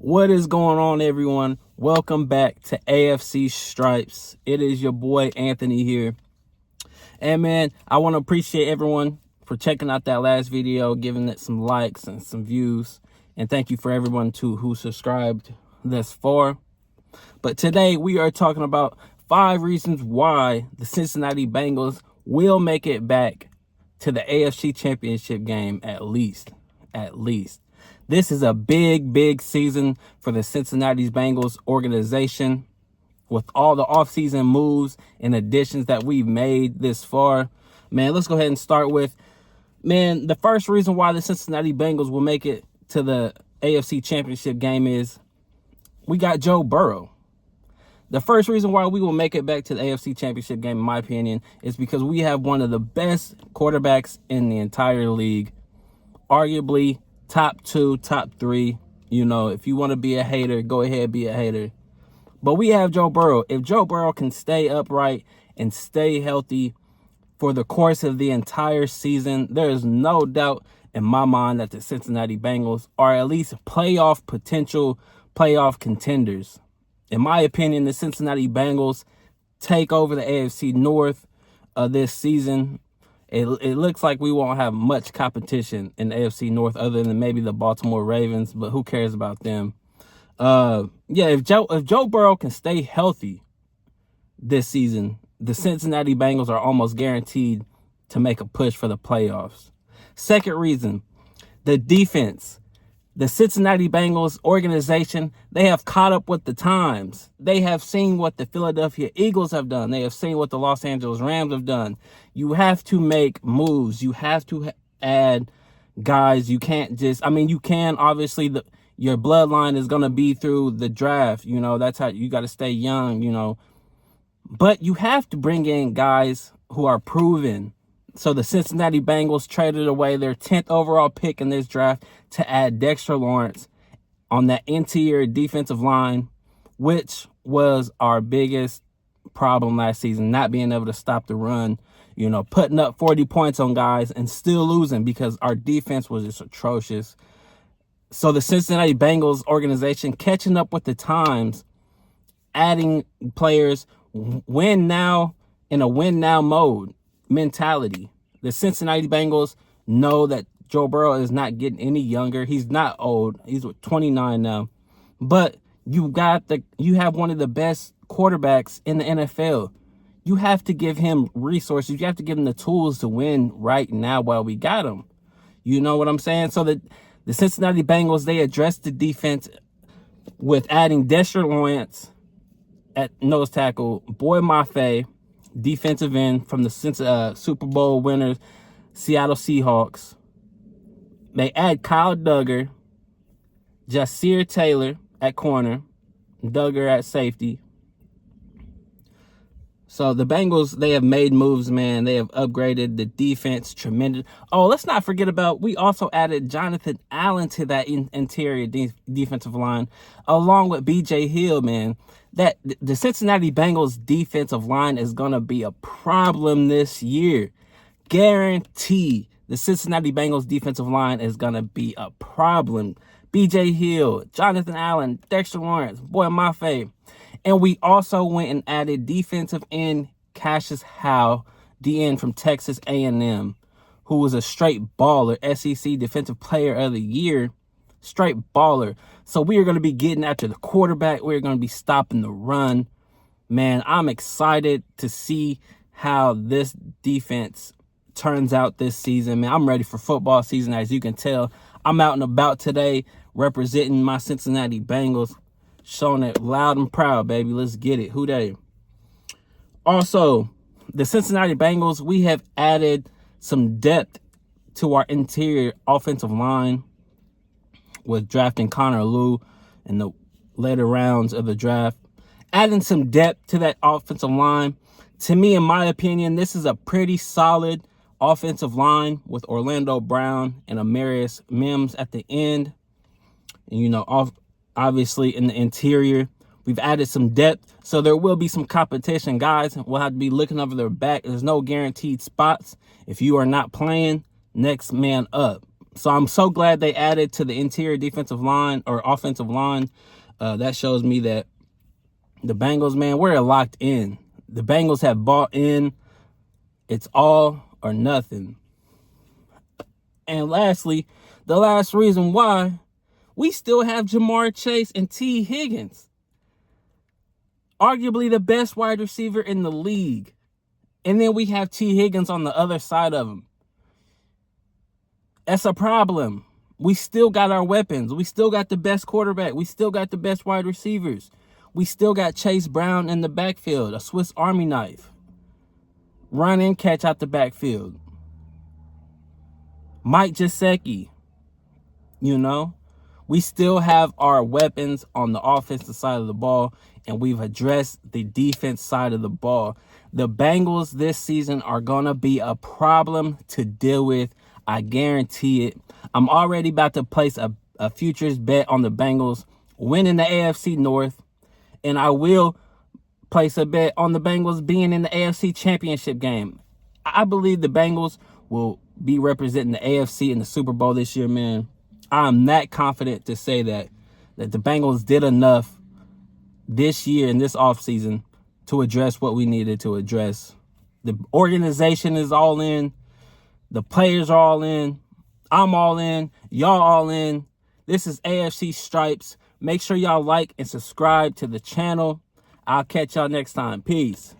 What is going on, everyone? Welcome back to AFC Stripes. It is your boy Anthony here. And man, I want to appreciate everyone for checking out that last video, giving it some likes and some views. And thank you for everyone who subscribed thus far. But today we are talking about 5 reasons why the Cincinnati Bengals will make it back to the AFC Championship game at least. This is a big season for the Cincinnati Bengals organization with all the offseason moves and additions that we've made this far. Man, let's go ahead and start with, the first reason why the Cincinnati Bengals will make it to the AFC Championship game is we got Joe Burrow. The first reason why we will make it back to the AFC Championship game, in my opinion, is because we have one of the best quarterbacks in the entire league, arguably top 2, top 3. You know, if you want to be a hater, go ahead, be a hater. But we have Joe Burrow. If Joe Burrow can stay upright and stay healthy for the course of the entire season, there is no doubt in my mind that the Cincinnati Bengals are at least potential playoff contenders. In my opinion, the Cincinnati Bengals take over the AFC North this season. It looks like we won't have much competition in the AFC North other than maybe the Baltimore Ravens, but who cares about them? If Joe Burrow can stay healthy this season, the Cincinnati Bengals are almost guaranteed to make a push for the playoffs. Second reason, the defense. The Cincinnati Bengals organization, they have caught up with the times. They have seen what the Philadelphia Eagles have done. They have seen what the Los Angeles Rams have done. You have to make moves. You have to add guys. You can't just, you can, obviously, your bloodline is going to be through the draft. You know, that's how you got to stay young, But you have to bring in guys who are proven. So the Cincinnati Bengals traded away their 10th overall pick in this draft to add Dexter Lawrence on that interior defensive line, which was our biggest problem last season, not being able to stop the run, putting up 40 points on guys and still losing because our defense was just atrocious. So the Cincinnati Bengals organization catching up with the times, adding players, win now in a win now mode mentality. The Cincinnati Bengals know that Joe Burrow is not getting any younger. He's not old. He's 29 now. But you have one of the best quarterbacks in the NFL. You have to give him resources. You have to give him the tools to win right now while we got him. You know what I'm saying? So the Cincinnati Bengals, they addressed the defense with adding Dexter Lawrence at nose tackle, Boy Mafe, defensive end from the Super Bowl winners, Seattle Seahawks. They add Kyle Duggar, Jasir Taylor at corner, Duggar at safety. So the Bengals, they have made moves, man. They have upgraded the defense tremendous. Oh, let's not forget we also added Jonathan Allen to that interior defensive line, along with B.J. Hill, man. That the Cincinnati Bengals defensive line is going to be a problem this year. Guarantee the Cincinnati Bengals defensive line is going to be a problem. B.J. Hill, Jonathan Allen, Dexter Lawrence, Boy Mafe. And we also went and added defensive end Cassius Howe, DN from Texas A&M, who was a straight baller, SEC Defensive Player of the Year, straight baller. So we are going to be getting after the quarterback. We're going to be stopping the run. Man, I'm excited to see how this defense turns out this season. Man, I'm ready for football season. As you can tell, I'm out and about today representing my Cincinnati Bengals. Showing it loud and proud, baby. Let's get it. Who they? Also, the Cincinnati Bengals, we have added some depth to our interior offensive line with drafting Connor Lew in the later rounds of the draft. Adding some depth to that offensive line. To me, in my opinion, this is a pretty solid offensive line with Orlando Brown and Amarius Mims at the end. And, obviously, in the interior, we've added some depth, so there will be some competition. Guys will have to be looking over their back. There's no guaranteed spots. If you are not playing, next man up. So I'm so glad they added to the interior defensive line or offensive line. That shows me that the Bengals, man, we're locked in. The Bengals have bought in. It's all or nothing. And lastly, the last reason why, we still have Jamar Chase and T. Higgins. Arguably the best wide receiver in the league. And then we have T. Higgins on the other side of him. That's a problem. We still got our weapons. We still got the best quarterback. We still got the best wide receivers. We still got Chase Brown in the backfield, a Swiss Army knife. Run and catch out the backfield. Mike Gesicki, you know. We still have our weapons on the offensive side of the ball, and we've addressed the defense side of the ball. The Bengals this season are going to be a problem to deal with. I guarantee it. I'm already about to place a futures bet on the Bengals winning the AFC North, and I will place a bet on the Bengals being in the AFC Championship game. I believe the Bengals will be representing the AFC in the Super Bowl this year, man. I'm that confident to say that the Bengals did enough this year in this offseason to address what we needed to address. The organization is all in. The players are all in. I'm all in. Y'all all in. This is AFC Stripes. Make sure y'all like and subscribe to the channel. I'll catch y'all next time. Peace.